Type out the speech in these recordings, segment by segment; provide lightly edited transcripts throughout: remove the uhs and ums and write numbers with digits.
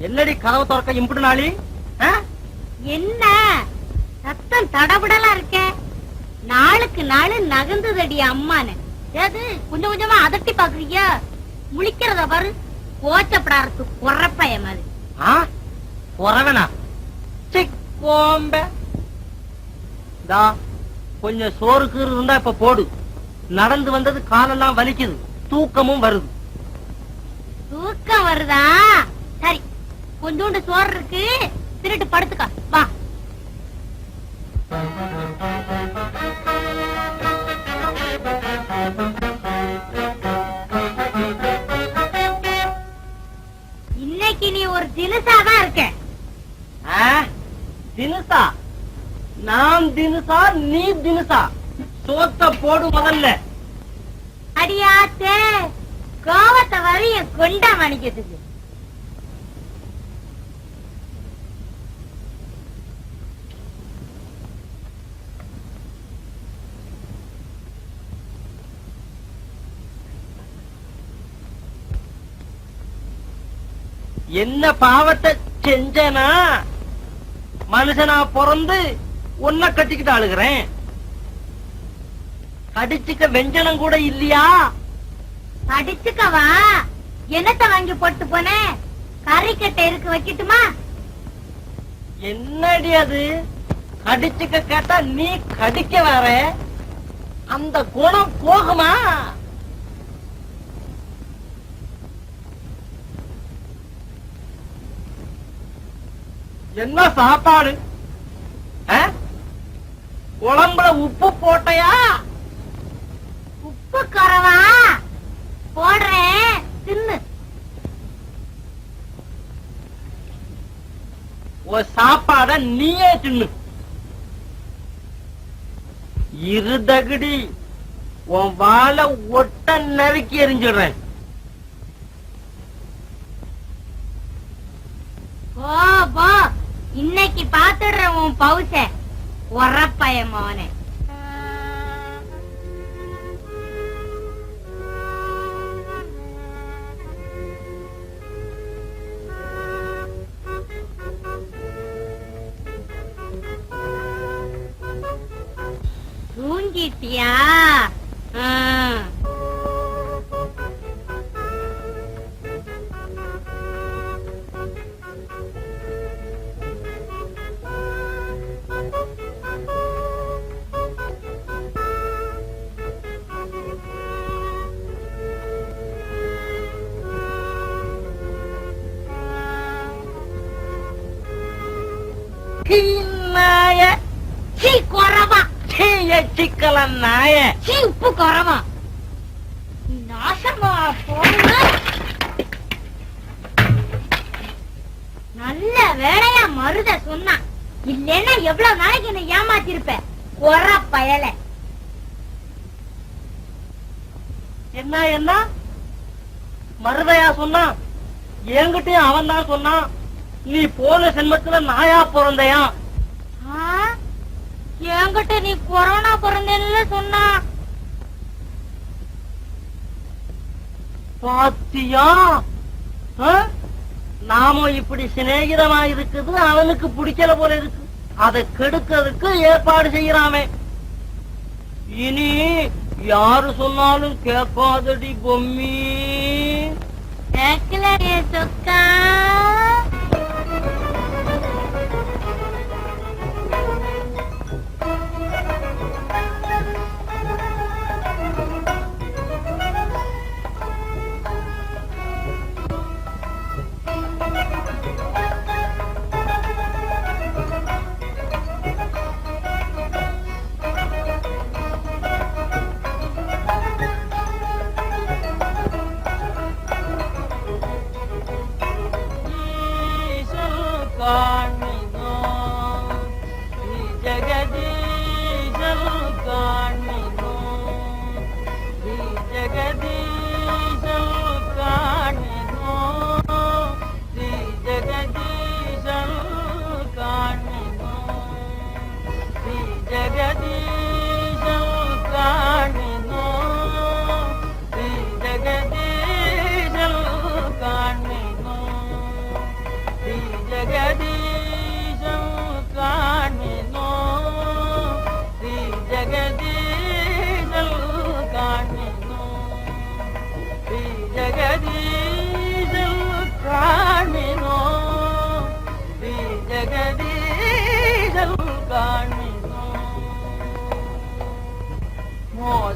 என்னடி கதவு திறக்க இம்புட்டு நாளி? என்ன சத்தம் தடபடலா இருக்க? நாளுக்கு நாள் நகர்ந்ததடி அம்மானு. ஏது கொஞ்சம் கொஞ்சமா அதட்டி பாக்குறீங்க? முழிக்கிறத பாரு, கோச்சப்படாரத்து குறப்பைய மாதிரி. குறவனா? கொஞ்சம் சோறுக்கு இருந்தா இப்ப போடு. நடந்து வந்தது காலெல்லாம் வலிக்குது, தூக்கமும் வருது. தூக்கம் வருதா? சரி, கொஞ்சோண்டு சோறு இருக்கு, திருட்டு படுத்துக்க வா. இன்னைக்கு நீ ஒரு தினுசாதான் இருக்க. தினுசா? நான் தினுசா நீ தினுசா? சோத்த போடு முதல்ல. அடியாத்தே, கோவத்தை வரைய கொண்டா மணிக்கிறதுக்கு. என்ன பாவத்தை செஞ்சனா? மனுஷனா பிறந்து உன்னை கட்டிக்கிட்டு அழுகிறேன். கடிச்சுக்க வெஞ்சனம் கூட இல்லையா? கடிச்சுக்கவா? என்னத்தை வாங்கி போட்டு போன? கறிக்கட்டை இருக்கு, வைக்கட்டுமா? என்னடி அது? கடிச்சுக்க கேட்டா நீ கடிக்க வர, அந்த குணம் போகுமா? என்ன சாப்பாடு? குழம்புல உப்பு போட்டையா? உப்பு குறவா? போடுறேன், தின்னு. சாப்பாட நீயே தின்னு. இருதகுடி உன் வாழை ஒட்ட நறுக்கி எரிஞ்சிடுறேன். போ, இன்னைக்கு பாத்துடுற உன் பவுச உரப்பய மோனே. தூங்கிட்டியா? நாய சீ குறவா, சிக்கல நாய, சீ உப்பு குறவா, நாசமா போன. நல்ல வேலையா மருத சொன்னா, இல்லன்னா எவ்வளவு நாளைக்கு என்ன ஏமாத்திருப்ப குற பயல. என்ன என்ன மருதையா சொன்னா? என்கிட்டயும் அவன் தான் சொன்னான், நீ போன சென்மத்துல நாயா பிறந்தையா? என்கிட்ட நீ கொரோனா பிறந்தேன்னு சொன்னா. பாத்தியா? நாம இப்படி சிநேகிதமா இருக்குது, அவனுக்கு பிடிக்கல போல இருக்கு. அதை கெடுக்கிறதுக்கு ஏற்பாடு செய்யறாமே. இனி யாரு சொன்னாலும் கேட்காதடி பொம்மி. கேட்கலையே சொக்கா.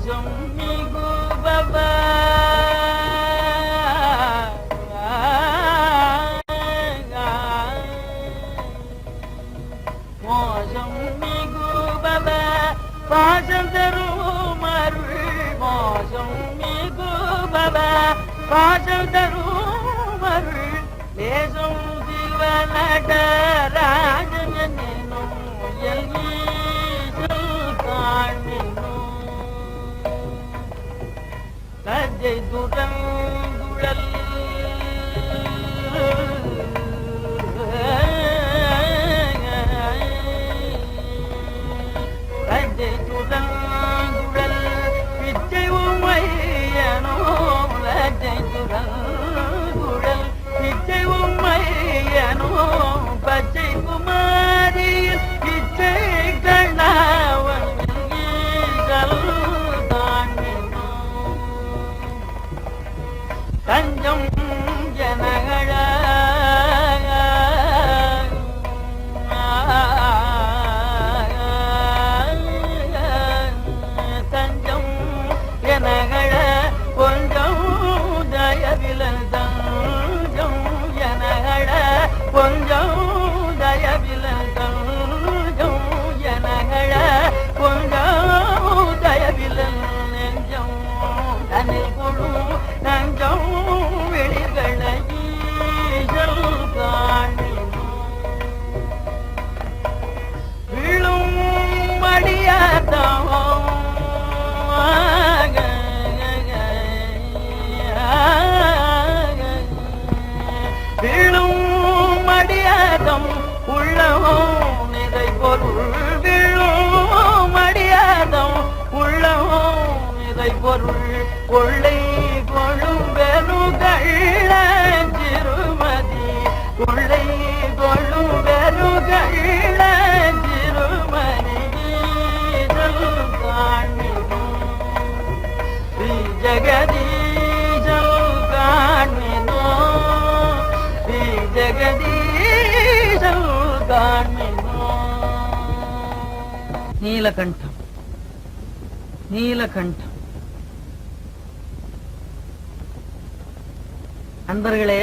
மோசம் மிகுபவா மோசம் மிகுபவ பாசம் தரும் அருள் மோசம் மிகுபவ பாசம் தரும் அருள் தேசம் சிவநடராஜன் என்னும் எல்கீசல் காண்மினும் லஜ்ஜை துரங்குழல் லஜ்ஜை துரங்குழல் பிச்சை உமையனோ லஜ்ஜை துரங்குழல் பிச்சை உமையனோ பச்சை குமாரியில் பிச்சை கண்ணாவன் தஞ்சம் ஜனகள தஞ்சம் ஜனகள கொஞ்சம் தயவில தஞ்சம் ஜனகள கொஞ்சம் தயவில தஞ்சம் ஜனகள கொஞ்சம் தயவில நெஞ்சம் தனில் கொடு நஞ்சம் வெளிகளை ஈசல் காணினும் விழும் மடியாதம் விழும் மடியாதம் உள்ளவும் நிறை பொருள் விழும் மடியாதம் உள்ளவும் நிறை பொருள் கொள்ளை கொள்ளும் பெருகள்ள சிறுமதி கொள்ளை கொள்ளும் பெருகள்ள சிறுமதி காண்மினும் ஸ்ரீ ஜெகதீசல் காண்மினும் ஸ்ரீ ஜெகதீசல் காண்மினும் நீலகண்டம் நீலகண்டம் நண்பர்களே,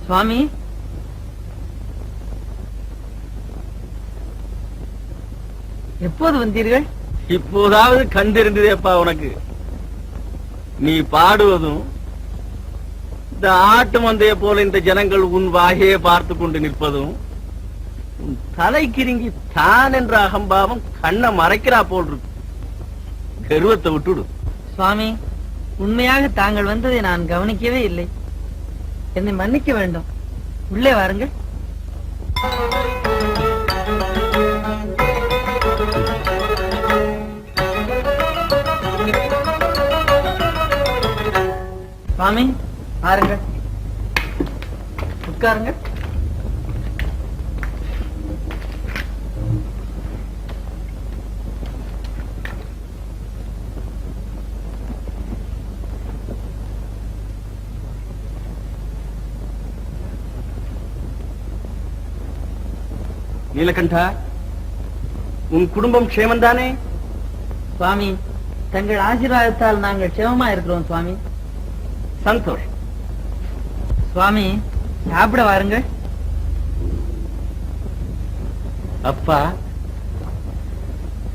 சுவாமி எப்போது வந்தீர்கள்? இப்போதாவது கண்டிருந்ததேப்பா உனக்கு. நீ பாடுவதும் இந்த ஆட்டு மந்தைய போல இந்த ஜனங்கள் உன் வாகையே பார்த்து கொண்டு நிற்பதும் தலைக்கிருங்கி தான் என்ற அகம்பாவம் கண்ணை மறைக்கிறா போல் இருக்கு. கருவத்தை விட்டுடு. சுவாமி, உண்மையாக தாங்கள் வந்ததை நான் கவனிக்கவே இல்லை. என்னை மன்னிக்க வேண்டும். உள்ளே வாருங்கள். சுவாமி, வாருங்கள், உட்காருங்கள். நீலகண்டா, உன் குடும்பம் க்ஷேமந்தானே? சுவாமி, தங்கள் ஆசீர்வாதத்தால் நாங்கள் க்ஷேமமா இருக்கிறோம் சுவாமி. சந்தோஷ். சுவாமி, சாப்பிட வாருங்கள். அப்பா,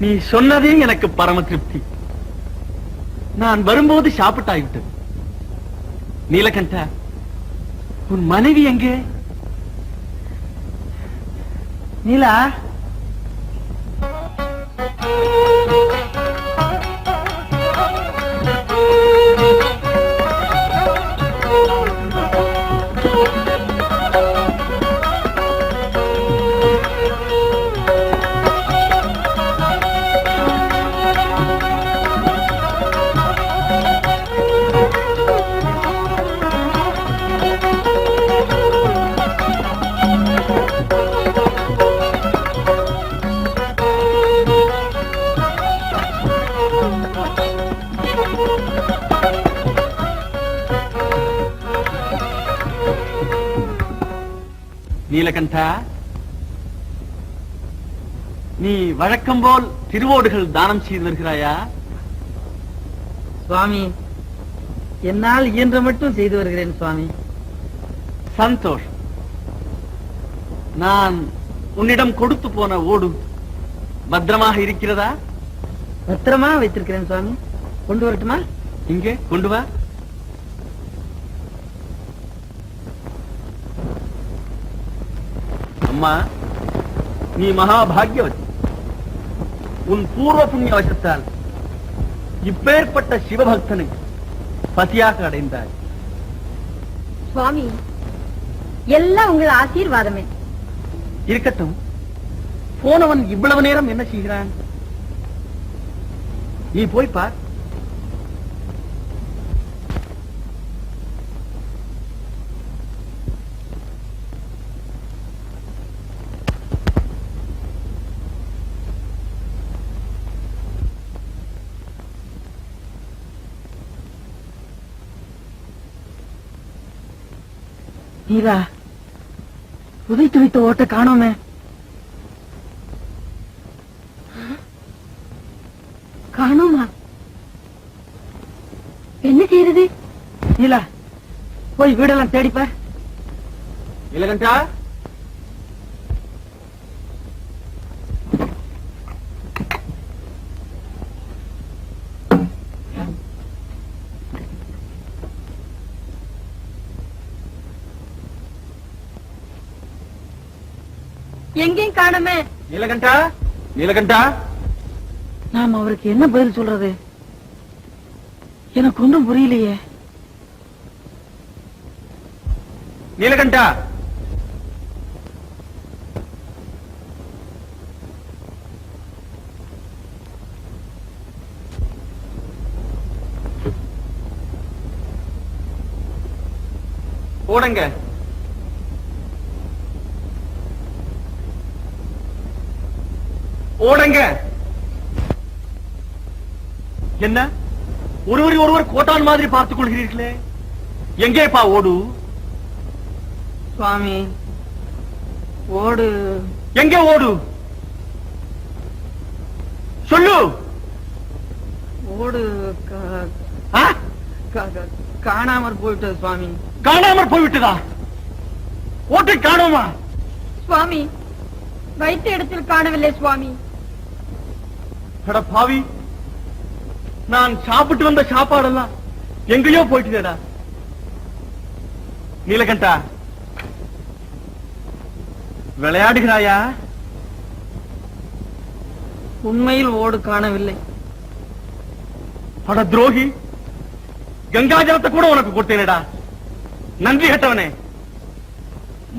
நீ சொன்னதே எனக்கு பரம திருப்தி. நான் வரும்போது சாப்பிட்டாய்விட்டது. நீலகண்டா, உன் மனைவி எங்கே? நீலா, நீலகண்டா, நீ வழக்கம் போல் திருவோடுகள் தானம் செய்து வருகிறாயா? சுவாமி, என்னால் இயன்ற மட்டும் செய்து வருகிறேன் சுவாமி. சந்தோஷ். நான் உன்னிடம் கொடுத்து போன ஓடு பத்திரமாக இருக்கிறதா? பத்திரமா வைத்திருக்கிறேன் சுவாமி. கொண்டு வரட்டுமா? இங்கே கொண்டு வா. அம்மா, நீ மகாபாகியவதி. உன் பூர்வ புண்ணிய வசத்தால் இப்பேற்பட்ட சிவபக்தனுக்கு பசியாக அடைந்தாய். சுவாமி, எல்லாம் உங்கள் ஆசீர்வாதமே. இருக்கட்டும், போனவன் இவ்வளவு நேரம் என்ன செய்கிறான்? நீ போய் பார். நீலா, புதைத்து வைத்த ஓட்ட காணோமே. காணோமா? என்ன செய்யறது? நீலா, போய் வீடெல்லாம் தேடிப்பார். நீலகண்டா, எங்கேயும் காணுமே. நீலகண்டா, நீலகண்டா, நாம் அவருக்கு என்ன பதில் சொல்றது? எனக்கு ஒன்றும் புரியலையே. நீலகண்டா, ஓடுங்க. ஓடுங்க. என்ன ஒருவரை ஒருவர் கோட்டான் மாதிரி பார்த்துக் கொள்கிறீர்களே? எங்கேப்பா ஓடு? சுவாமி, ஓடு எங்கே ஓடு? சொல்லு. ஓடு காணாமற் போயிட்டது சுவாமி. காணாமற் போய்விட்டதா? ஓட்டை காணோமா? சுவாமி, வைத்த இடத்தில் காணவில்லை சுவாமி. அட பாவி, நான் சாப்பிட்டு வந்த சாப்பாடெல்லாம் எங்கேயோ போயிட்டுடா. நீலகண்டா, விளையாடுகிறாயா? உண்மையில் ஓடு காணவில்லை. அட துரோகி, கங்கா ஜலத்தை கூட உனக்கு கொடுத்தேனடா. நன்றி கட்டவனே.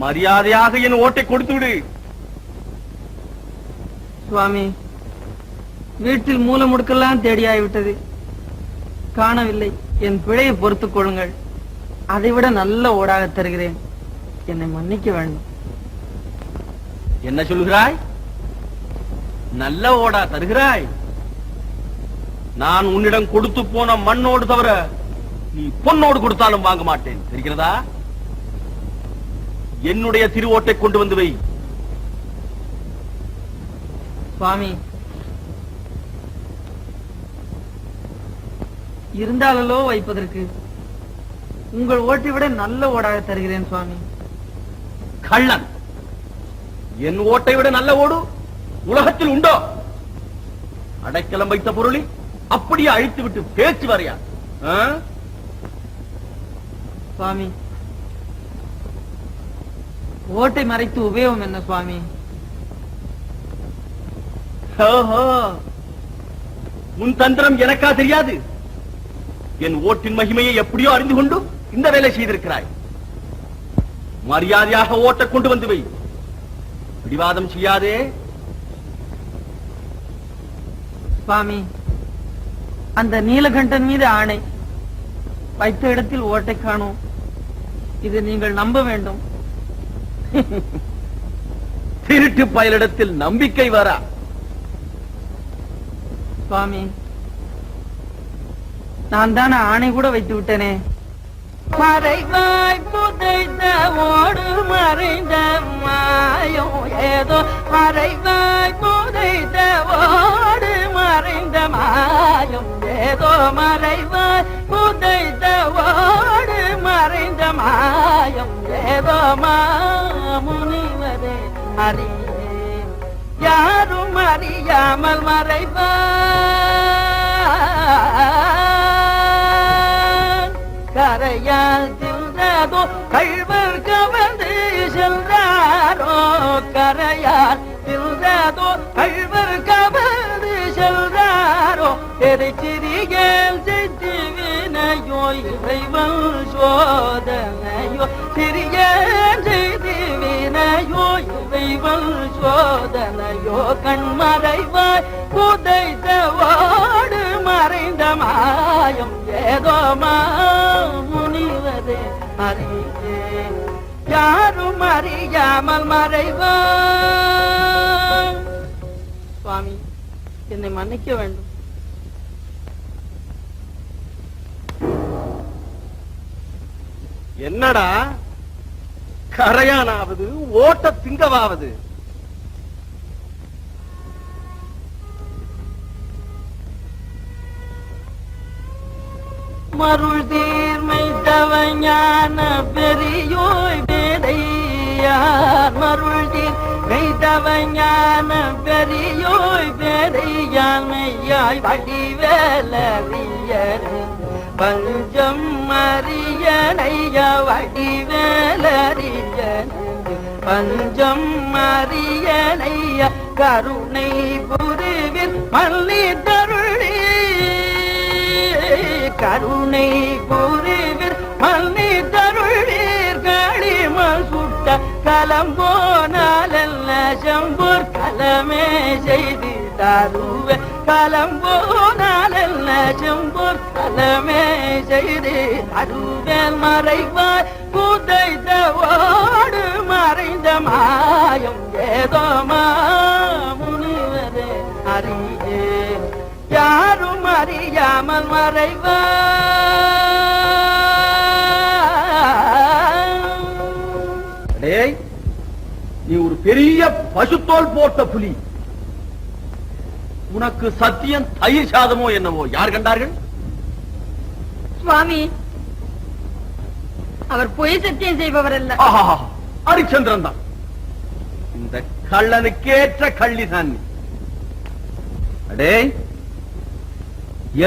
மரியாதையாக என் ஓட்டை கொடுத்து விடு. சுவாமி, வீட்டில் மூல முடுக்கெல்லாம் தேடியாய்விட்டது, காணவில்லை. என் பிழையை பொறுத்துக் கொள்ளுங்கள். அதைவிட நல்ல ஓடாக தருகிறேன். என்னை மன்னிக்க வேண்டும். என்ன சொல்லுகிறாய்? நல்ல ஓடா தருகிறாய்? நான் உன்னிடம் கொடுத்து போன மண்ணோடு தவிர நீ பொன்னோடு கொடுத்தாலும் வாங்க மாட்டேன், தெரிகிறதா? என்னுடைய திருவோட்டை கொண்டு வந்து வை. சுவாமி, இருந்தாலோ வைப்பதற்கு உங்கள் ஓட்டை விட நல்ல ஓடாக தருகிறேன் சுவாமி. கள்ளன்! என் ஓட்டை விட நல்ல ஓடு உலகத்தில் உண்டோ? அடைக்கலம் வைத்த பொருளை அப்படியே அழித்து விட்டு பேச்சு வரையா? சுவாமி, ஓட்டை மறைத்து உபயோகம் என்ன சுவாமி? ஓஹோ, உன் தந்திரம் எனக்கா தெரியாது? என் ஓட்டின் மகிமையை எப்படியோ அறிந்து கொண்டு இந்த வேலை செய்திருக்கிறாய். மரியாதையாக ஓட்டை கொண்டு வந்து வை. பிடிவாதம் செய்யாதே. சுவாமி, அந்த நீலகண்டன் மீது ஆணை, வைத்த இடத்தில் ஓட்டை காணோம். இது நீங்கள் நம்ப வேண்டும். திருட்டு பயலிடத்தில் நம்பிக்கை வரா? சுவாமி, நான் தானே ஆணை கூட வைத்து விட்டேனே. மறைவாய் புதைத்த ஓடு மறைந்த மாயம் ஏதோ மறைவாய் புதைத்த ஓடு மறைந்த மாயம் ஏதோ மறைவாய் புதைத்த ஓடு மறைந்த மாயம் ஏதோ மாமுனிவரே அறியே யாரும் அறியாமல் மறைவாய் கரையால் தின்றதோ கள்வர் கவர்ந்து சென்றாரோ கரையால் தின்றதோ கள்வர் கவர்ந்து சென்றாரோ சிறியல் செய்து வினையோ இறைவன் சோதனையோ சிறியல் செய்து வினையோ இறைவன் சோதனையோ கண்மறைவாய் புதைத்த ஓடு மறைந்த மாயம் ஏதோ முனிவரே அறியே யாரும் அறியாமல் மறைவாய் சுவாமி என்னை மன்னிக்க வேண்டும். என்னடா கரையானாவது ஓட்ட திங்கவாவது? மருள் தீர்மை தவஞான பெரியோய் பேதையார் மருள் தீர்மை தவஞான பெரியோய் பேதையான் மெய்யாய் வடிவேலறியர் பஞ்சம் அறியனைய வடிவேலறியன் பஞ்சம் அறியனைய கருணை புரிவில் மல்லி தருளி கருணை புரிவில் மல்லி தருளீர் களிமல் சுட்ட கலம்போனாலல்ல செம்பூர் கலமே செய்து தருவே கலம்போனாலல்ல செம்பூர் கலமே செய்து தருவேல் மறைவாய் புதைத்த ஓடு மறைந்த மாயம் ஏதோ முனிவரே அறியே யாரும் அறியாமல் மறைவாய். நீ ஒரு பெரிய பசுத்தோல் போட்ட புலி. உனக்கு சத்தியம் தயிர் சாதமோ என்னவோ யார் கண்டார்கள்? சுவாமி அவர் பொய் சத்தியம் செய்பவர் அல்ல. ஹரிச்சந்திரன் தான். இந்த கள்ளனுக்கேற்ற கள்ளிதான் நீ. அடே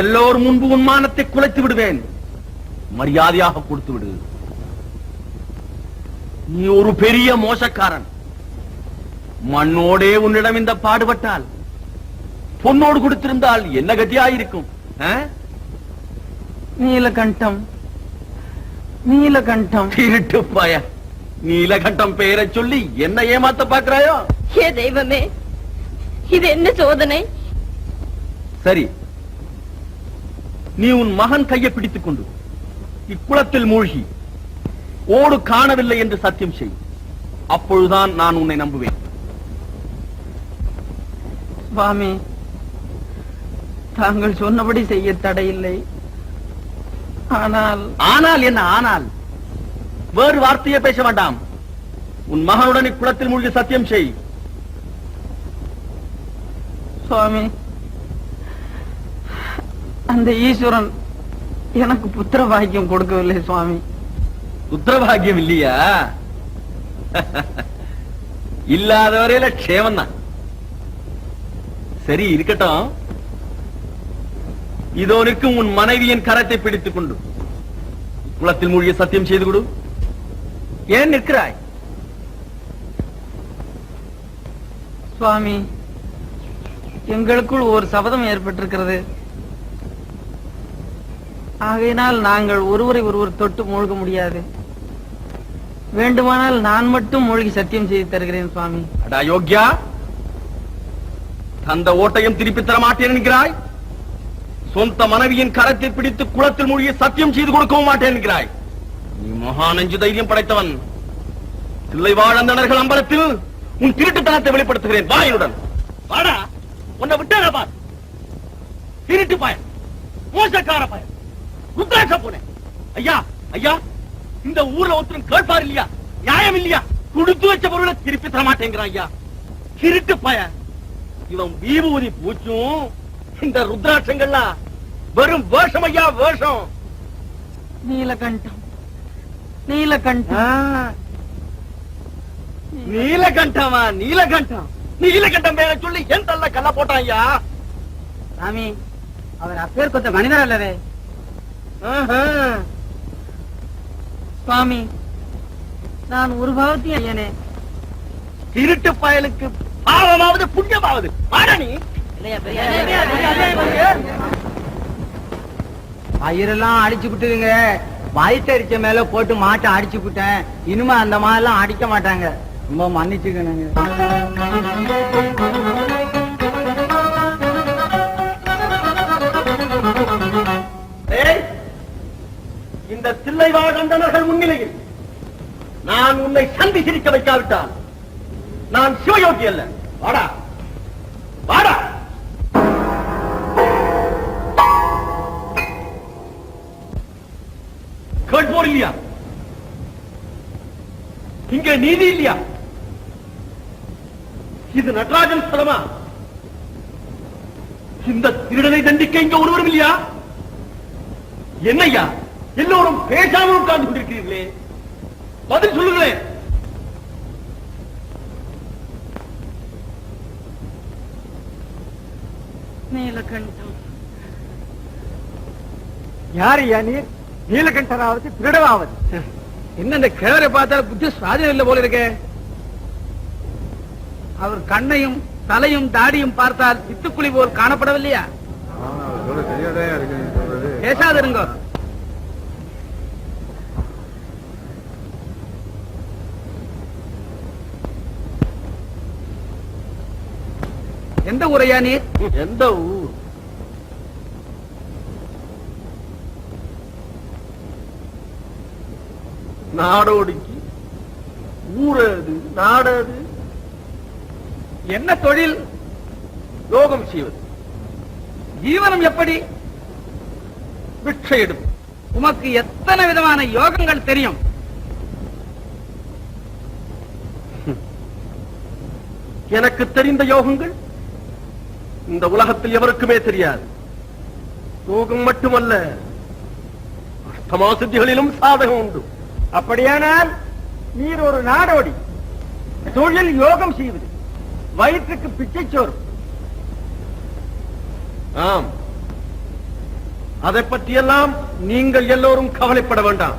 எல்லோரும் முன்பு உன்மானத்தை குலைத்து விடுவேன். மரியாதையாக கொடுத்து விடு. நீ ஒரு பெரிய மோசக்காரன். மண்ணோடே உன்னிடம் இந்த பாடுபட்டால் பொன்னோடு கொடுத்திருந்தால் என்ன கதியாயிருக்கும்? நீலகண்டம் நீலகண்டம் திருட்டு பாய. நீலகண்டம் பெயரை சொல்லி என்ன ஏமாத்த பாக்குறாயோ? ஏ தெய்வமே, இது என்ன சோதனை? சரி, நீ உன் மகன் கையை பிடித்துக் கொண்டு இக்குளத்தில் மூழ்கி ஓடு காணவில்லை என்று சத்தியம் செய். அப்பொழுதுதான் நான் உன்னை நம்புவேன். சுவாமி தாங்கள் சொன்னபடி செய்ய தடையில்லை. ஆனால் ஆனால் என்ன? ஆனால் வேறு வார்த்தையை பேச வேண்டாம். உன் மகனுடன் இக்குளத்தில் மூழ்கி சத்தியம் செய். சுவாமி அந்த ஈஸ்வரன் எனக்கு புத்திர பாக்கியம் கொடுக்கவில்லை சுவாமி. புத்திரபாகியம் இல்லையா? இல்லாத வரையில க்ஷேமம் தான். சரி இருக்கட்டும். இதோ நிற்கும் உன் மனைவியின் கரத்தை பிடித்துக் கொண்டு குளத்தில் மூழ்கிய சத்தியம் செய்து கொடு. ஏன் நிற்கிறாய்? சுவாமி எங்களுக்குள் ஒரு சபதம் ஏற்பட்டிருக்கிறது. ஆகையினால் நாங்கள் ஒருவரை ஒருவர் தொட்டு மூழ்க முடியாது. வேண்டுமானால் நான் மட்டும் மூழ்கி சத்தியம் செய்து தருகிறேன் சுவாமி. அடா யோக்யா, அந்த ஓட்டையும் திருப்பி தர மாட்டேன் என்கிறாய். சொந்த மனைவியின் கரத்தை பிடித்து குளத்தில் மூழ்கி சத்தியம் செய்து கொடுக்கவும் மாட்டேன் என்கிறாய். நீ மகா நெஞ்சு தைரியம் படைத்தவன். தில்லை வாழந்தனர்கள் அம்பலத்தில் உன் திருட்டுத்தனத்தை வெளிப்படுத்துகிறேன். வாயுடன் வாடா. உன்னை விட்டா பார். திருட்டு பயன், மோசக்கார பயன், ருத்ராட்ச போனேன். ஐயா ஐயா, இந்த ஊர்ல ஒருத்தரும் கேட்பார் இல்லையா, நியாயம் இல்லையா? கொடுத்து வச்ச பொருளை திருப்பி தர மாட்டேங்கிறான் ஐயா. திருட்டு பய. இவன் விபூதி பூச்சும் இந்த ருத்ராட்சங்கள்லாம் வெறும் வேஷம் ஐயா, வேஷம். நீலகண்டம், நீலகண்டம், நீலகண்டமா? நீலகண்டம், நீலகண்டம் பேரை சொல்லி என் தள்ள கல்ல போட்டான் ஐயா. சாமி, அவர் அப்பேர் கொத்த மனிதர் அல்லவே. சுவாமி, நான் ஒரு பாவத்தையும் ஐயனே. திருட்டு பயலுக்கு பாவமாவது புண்ணியமாவது பாடனி. பயிரெல்லாம் அடிச்சு விட்டுதுங்க. வயசரிச்ச மேல போட்டு மாட்டை அடிச்சு விட்டேன். இனிமே அந்த மாதிரிலாம் அடிக்க மாட்டாங்க. ரொம்ப மன்னிச்சுக்கணுங்க. இந்த தில்லைவாழந்தனர்கள் முன்னிலையில் நான் உன்னை சந்தி சிரிக்க வைக்காவிட்டால் நான் சிவயோகி அல்ல. வாடா, வாடா. கேட்போர் இல்லையா? இங்க நீதி இல்லையா? இது நடராஜன் ஸ்தலமா? இந்த திருடனை தண்டிக்க இங்க ஒருவரும் இல்லையா? என்னையா எல்லோரும் பேசாமல் உட்கார்ந்து கொண்டிருக்கிறீர்களே, பதில் சொல்லுங்களேன். நீலகண்டம். யார் ஐயா நீர்? நீலகண்டராவது திருடவாவது? என்ன இந்த கிழவரை பார்த்தால் புத்தி சுவாதீனம் இல்லை போல இருக்கே. அவர் கண்ணையும் தலையும் தாடியும் பார்த்தால் சித்துக்குழி போல் காணப்படவில்லையா? பேசாதிருங்க. எந்த ஊரையா நீர்? எந்த ஊர்? நாடோடிக்கு ஊரது நாடது. என்ன தொழில்? யோகம் செய்வது. ஜீவனம் எப்படி? பிட்சை எடுப்பு. உமக்கு எத்தனை விதமான யோகங்கள் தெரியும்? எனக்கு தெரிந்த யோகங்கள் இந்த உலகத்தில் எவருக்குமே தெரியாது. யோகம் மட்டுமல்ல, அஷ்டமா சித்திகளிலும் சாதகம் உண்டு. அப்படியானால் நீர் ஒரு நாடோடி. தொழில் யோகம் செய்வது, வயிற்றுக்கு பிச்சை சோறு. ஆம், அதை பற்றியெல்லாம் நீங்கள் எல்லோரும் கவலைப்பட வேண்டாம்.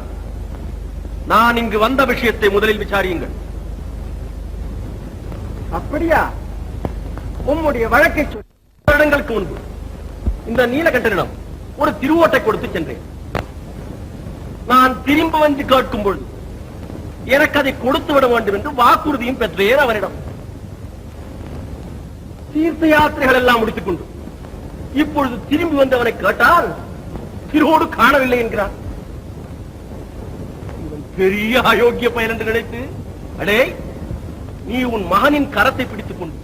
நான் இங்கு வந்த விஷயத்தை முதலில் விசாரியுங்கள். அப்படியா? உம்முடைய வழக்கை சொல். வருடங்களுக்கு முன்பு இந்த நீலகண்டனிடம் ஒரு திருவோட்டை கொடுத்து சென்றேன். நான் திரும்ப வந்து கேட்கும் பொழுது எனக்கு அதை கொடுத்து விட வேண்டும் என்று வாக்குறுதியும் பெற்றேன் அவரிடம். தீர்த்த யாத்திரைகள் எல்லாம் முடித்துக் கொண்டு இப்பொழுது திரும்பி வந்து அவனை கேட்டால் திருவோடு காணவில்லை என்கிறான். இவன் பெரிய அயோக்கிய பயன் என்று நினைத்து, அடே நீ உன் மகனின் கரத்தை பிடித்துக் கொண்டு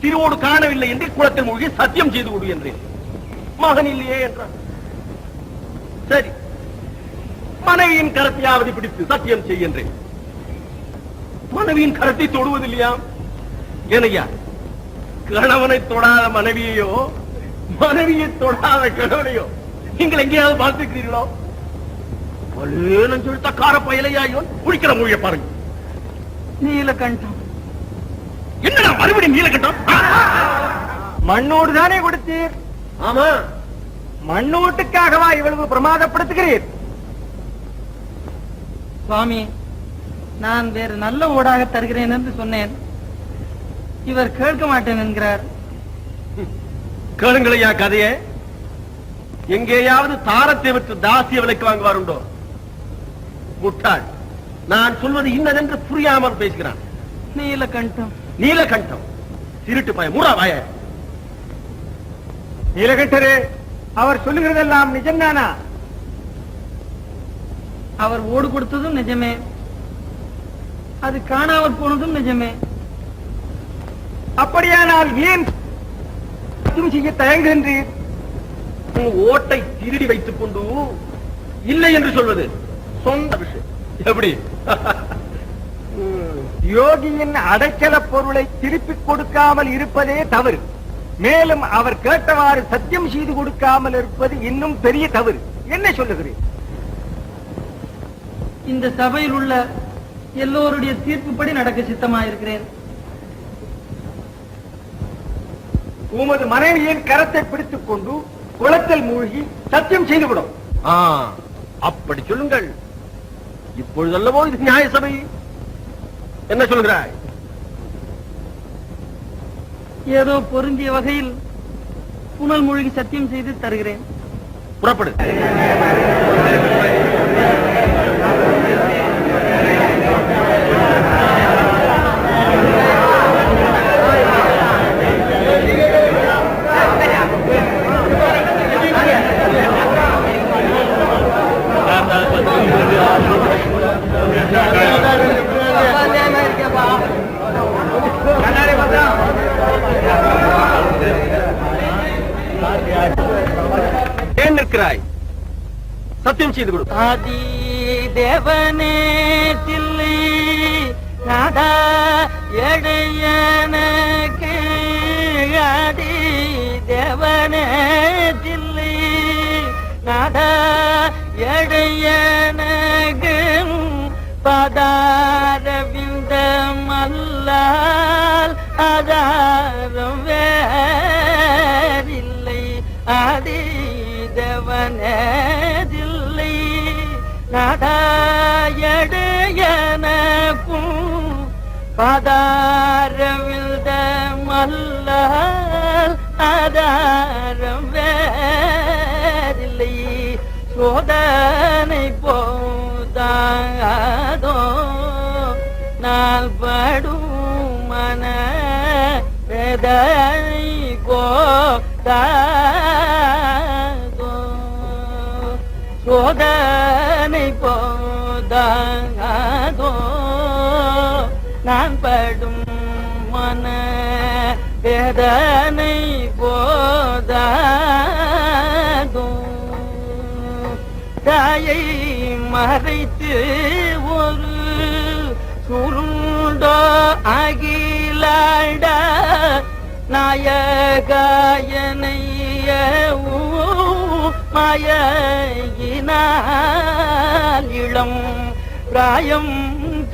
திருவோடு காணவில்லை என்று குளத்தில் மூழ்கி சத்தியம் செய்து கொடு என்றேன். மகன் இல்லையே என்றான். சரி, மனைவியின் கரத்தையாவது பிடித்து சத்தியம் செய்கின்றேன். மனைவியின் கரத்தை தொடுவதில்லையா? ஏனையா, கணவனை தொடாத மனைவியையோ மனைவியை தொடாத கணவனையோ நீங்கள் எங்கேயாவது பார்த்திருக்கிறீர்களோ? சொல்லித்த கார பயலையாயோ குடிக்கிற மொழியை பாருங்க. நீலகண்டம். என்னடா மறுபடியும் நீலகண்டம்? மண்ணோடு தானே கொடுத்தீர்? ஆமா. மண்ணோட்டுக்காகவா இவ்வளவு பிரமாதப்படுத்துகிறீர்? சுவாமி, நான் வேறு நல்ல ஊடாக தருகிறேன் என்று சொன்னேன். இவர் கேட்க மாட்டேன் என்கிறார். கேளுங்களையா கதையே. எங்கேயாவது தாரத்தை விட்டு தாசிய விலைக்கு வாங்குவாருண்டோ? முட்டாள், நான் சொல்வது இன்னதென்று புரியாமல் பேசுகிறான். நீலகண்டம். நீலகண்டம் திருட்டு பாய மூறாவாய. நீலகண்டரே, அவர் சொல்லுகிறதெல்லாம் நிஜம்தானா? அவர் ஓடு கொடுத்ததும் நிஜமே, அது காணாமல் போனதும் நிஜமே. அப்படியானால் ஏன் செய்ய தயங்குகின்றீர்? ஓட்டை திருடி வைத்துக் கொண்டு இல்லை என்று சொல்வது சொந்த விஷயம். எப்படி? யோகியின் அடைக்கல பொருளை திருப்பிக் கொடுக்காமல் இருப்பதே தவறு. மேலும் அவர் கேட்டவாறு சத்தியம் செய்து கொடுக்காமல் இருப்பது இன்னும் பெரிய தவறு. என்ன சொல்லுகிறேன்? இந்த சபையில் உள்ள எல்லோருடைய தீர்ப்புப்படி நடக்க சித்தமாயிருக்கிறேன். உமது மனைவியின் கரத்தை பிடித்துக் கொண்டு குளத்தில் மூழ்கி சத்தியம் செய்துவிடும். அப்படி சொல்லுங்கள். இப்பொழுதல்லவோ இது நியாய சபை. என்ன சொல்கிறாய்? ஏதோ பொருந்திய வகையில் புனல் மூழ்கி சத்தியம் செய்து தருகிறேன். புறப்படு. ஏன் நிற்கிறாய்? சத்தியம் செய்து கொடு. ஆதி தேவனே தில்லை நாதா எடையனக்கு ஆதி தேவனே தில்லை நாதா எடையனக்கு பதாரவிந்த மல்லால் ஆதாரம் வேறில்லை. ஆதி தேவனதில்லை நாடாயடையனக்கும் பதாரவிந்த மல்லால் ஆதாரம் வேறில்லை. சோதனை போதாதோ நாள்படும் மன வேதனை போதாதோ சோதனை போதாதோ நான் படும் மன வேதனை போதாதோ தாயை மறைத்து ஒரு சுருண்டோ அகிலாட நாயகாயனைய மாயினால் இளம் பிராயம்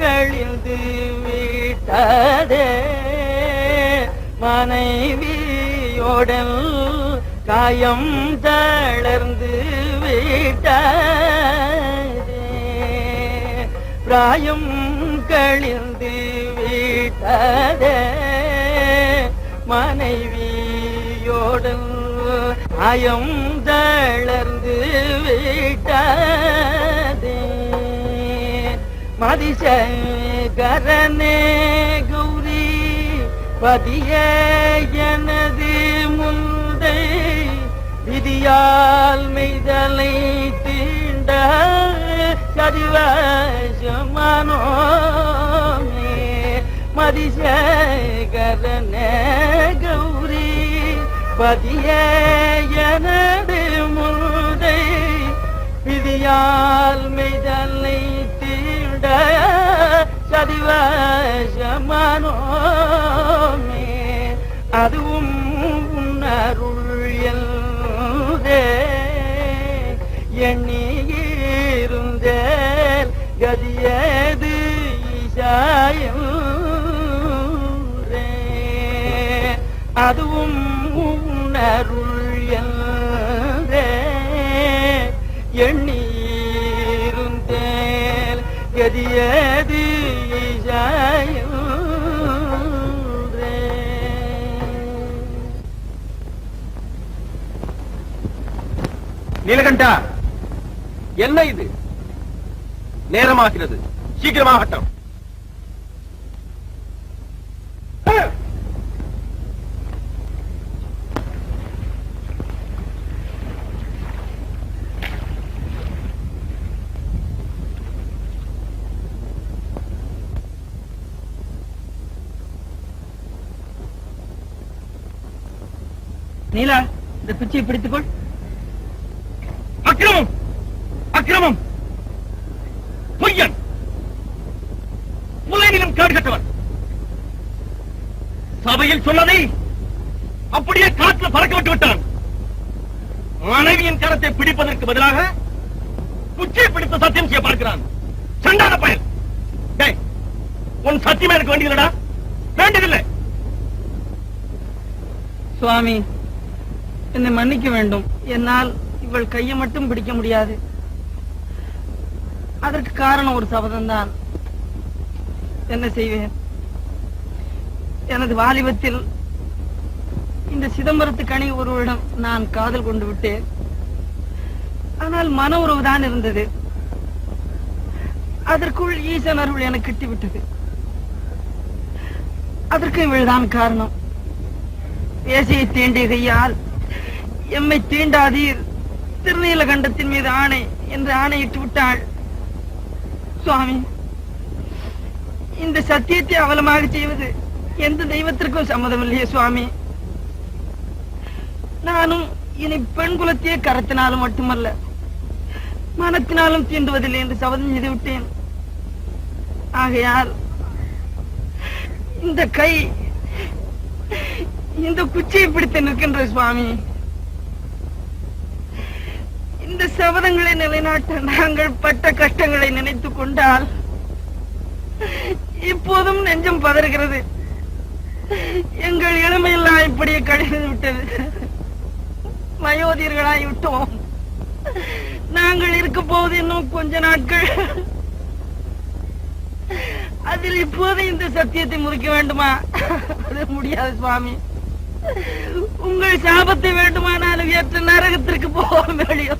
கழிந்து விட்டதே. மனைவியோடல் காயம் தளர்ந்து விட்டதே. பிராயம் கழிந்து விட்டதே. மனைவியோடல் காயம் தளர்ந்து விட்டதே. மதிசகரனே கௌரி பதிய எனது முந்தை விதியால் மெய்தலை தீண்ட சதிவசமானோமே. மதிசகரனே கௌரி பதிய எனது முந்தை விதியால் மெய்தலை தீண்ட சதிவசமானோமே. அதுவும் உன்னருள் என்றே எண்ணியிருந்தேன் கதியது ஈசாயன்றே. அதுவும் உன்னருள் என்றே எண்ணியிருந்தேன் கதியது ஈசாயன்றே. நீலகண்டா, என்ன இது? நேரமாகிறது, சீக்கிரமாகட்டும். நீலா, இந்த பிச்சையை பிடித்துக்கொள். அக்கிரமம், அக்கிரமம்! பொய்யன், புலையிலும் கேடு கட்டவன். சபையில் சொன்னதை அப்படியே காற்றில் பறக்க விட்டு விட்டான். மனைவியின் கரத்தை பிடிப்பதற்கு பதிலாக குச்சியை பிடித்து சத்தியம் செய்ய பார்க்கிறான். சண்டான பயல். டேய், உன் சத்தியமே எனக்கு வேண்டியதுடா. வேண்டியதில்லை. சுவாமி, என்னை மன்னிக்க வேண்டும். என்னால் இவள் கையை மட்டும் பிடிக்க முடியாது. அதற்கு காரணம் ஒரு சபதம் தான். என்ன செய்வேன்? எனது வாலிபத்தில் இந்த சிதம்பரத்து கனி ஒருவரிடம் நான் காதல் கொண்டு விட்டேன். ஆனால் மன உறவுதான் இருந்தது. அதற்குள் ஈசன் அருள் எனக்கு கிட்டிவிட்டது. அதற்கு இவள்தான் காரணம். பேசியை தீண்டிய கையால் எம்மை தீண்டாதீர், திருநீலகண்டத்தின் மீது ஆணை என்று ஆணையிட்டு விட்டாள். சுவாமி, இந்த சத்தியத்தை அவலமாக செய்வது எந்த தெய்வத்திற்கும் சம்மதம் இல்லையே சுவாமி. நானும் இனி பெண் குலத்தையே கரத்தினாலும் மட்டுமல்ல, மனத்தினாலும் தீண்டுவதில்லை என்று சபதம் செய்து விட்டேன். ஆகையால் இந்த கை இந்த குச்சியை பிடித்து நிற்கின்ற சுவாமி. இந்த சபதங்களை நிலைநாட்ட நாங்கள் பட்ட கஷ்டங்களை நினைத்துக் கொண்டால் இப்போதும் நெஞ்சம் பதறுகிறது. எங்கள் இளமையெல்லாம் இப்படியே கழிந்து விட்டது. வயோதிகர்களாய் விட்டோம். நாங்கள் இருக்க போவது இன்னும் கொஞ்ச நாட்கள். அதில் இப்போது இந்த சத்தியத்தை முறிக்க வேண்டுமா? அது முடியாது சுவாமி. உங்கள் சாபத்தை வேண்டுமானாலும் ஏற்ற நரகத்திற்கு போவோம். வெளியே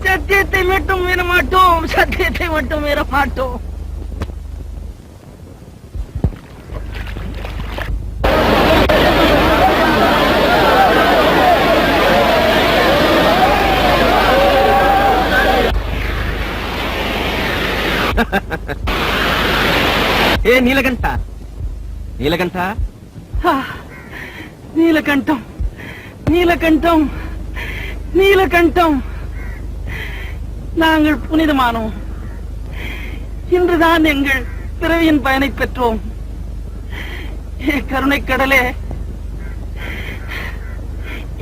சத்தியத்தை மட்டும் மீற மாட்டோம். சத்தியத்தை மட்டும் மீற மாட்டோம். ஏ நீலகண்டா, நீலகண்டா, நீலகண்டம், நீலகண்டம், நீலகண்டம். நாங்கள் புனிதமானோம். இன்றுதான் எங்கள் பிறவியின் பயனை பெற்றோம். கருணை கடலே,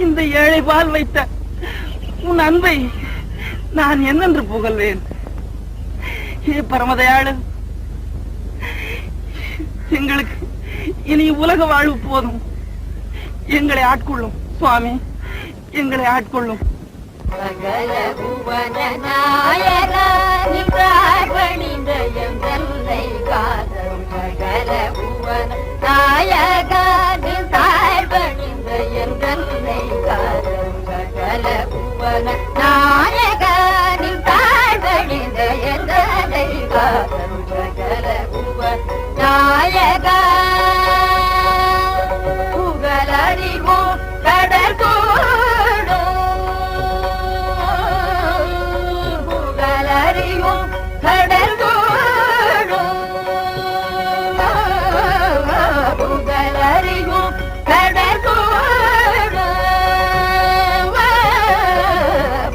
இந்த ஏழை பால் வைத்த உன் அன்பை நான் என்னென்று புகழ்வேன்? பரமதயாளு, எங்களுக்கு இனி உலக வாழ்வு போதும். எங்களை ஆட்கொள்ளும் சுவாமி, எங்களை ஆட்கொள்ளும். சகல புவன நாயகா நின்றார் பணிந்த எந்தல்லை காதல். சகல புவன நாயகா நின்றார் பணிந்த எந்தல்லை காதல். சகல புவன நாயகா நின்றார் பணிந்த எந்தல்லை காதல். சகல புவன நாயகா புகழறிவோம் கடல் கூடும். புகழறிவோம் கடல் கூடும். புகழறிவோம் கடல் கூடும்.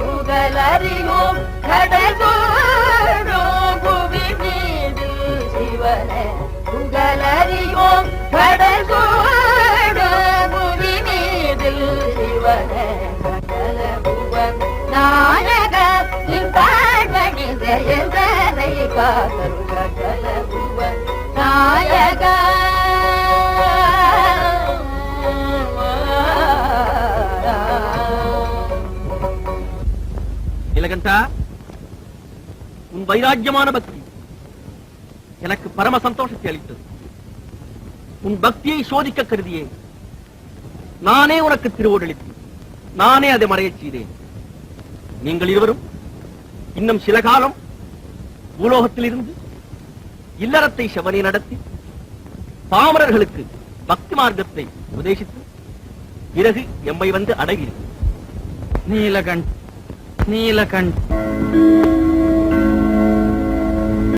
புகழறிவோம் கடல் கூடும். புவி மீது சிவனே புகழறிவோம் கடல் கூடும். புவி மீது சிவனே சகல புவன் நாயக நின்றாழ்வணிந்த எந்தனை காதல். சகல புவன் நாயக நீலகண்டா, உன் வைராக்கியமான பக்தி எனக்கு பரம சந்தோஷத்தை அளித்தது. உன் பக்தியை சோதிக்க கருதியே நானே உனக்கு திருவோடளித்தேன். நானே அதை மறையச் செய்தேன். நீங்கள் இருவரும் இன்னும் சில காலம் பூலோகத்தில் இருந்து இல்லறத்தை செவனே நடத்தி பாமரர்களுக்கு பக்தி மார்க்கத்தை உபதேசித்து பிறகு எம்மை வந்து அடைவீர்கள். நீலகண்ட், நீலகண்ட்.